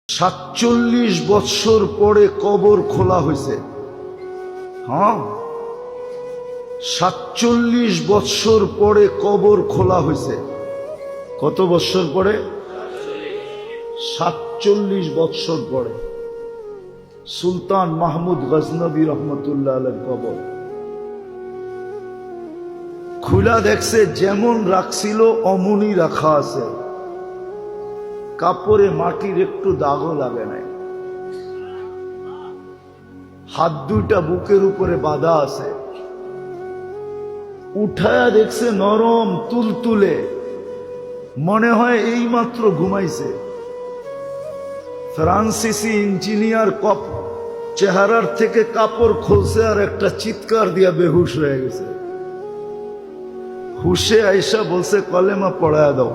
47 বৎসর পরে কবর খোলা হয়েছে। হ্যাঁ, 47 বৎসর পরে কবর খোলা হয়েছে। কত বৎসর পরে? 47 বৎসর পরে সুলতান মাহমুদ গজনবী রহমতুল্লাহ আলাইহির কবর খুলা দেখছে, যেমন রাখছিল অমনি রাখা আছে, কাপড়ে মাটির একটু দাগও লাগে নাই, হাত দুইটা বুকের উপরে বাঁধা আছে। উঠায়া দেখছে নরম তুলতুলে, মনে হয় এইমাত্র ঘুমাইছে। ফ্রান্সিসি ইঞ্জিনিয়ার কপ চেহারার থেকে কাপড় খুলছে আর একটা চিৎকার দিয়া বেহুশ হয়ে গেছে। হুশে আইসা বলছে, কলেমা পড়ায়া দাও।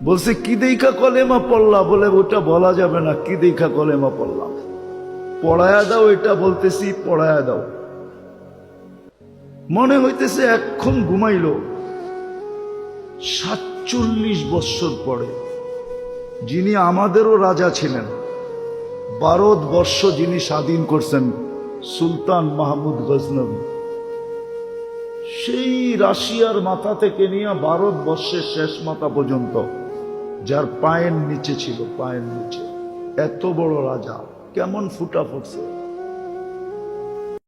বলছে, কি দেখা কলেমা পড়লা? বলে, ওটা বলা যাবে না, কি দেখা কলেমা পড়লাম। পড়ায়া দাও, এটা বলতেছি, পড়ায়া দাও। মনে হইতেছে এক্ষণ ঘুমাইল। 47 বৎসর পরে যিনি আমাদেরও রাজা ছিলেন, ভারতবর্ষ যিনি স্বাধীন করছেন, সুলতান মাহমুদ গজনবী, সেই রাশিয়ার মাথা থেকে নিয়ে ভারতবর্ষের শেষ মাথা পর্যন্ত, যার পায়ের নিচে ছিল, পায়ের নিচে এত বড় রাজা, কেমন ফুটা ফুটছে।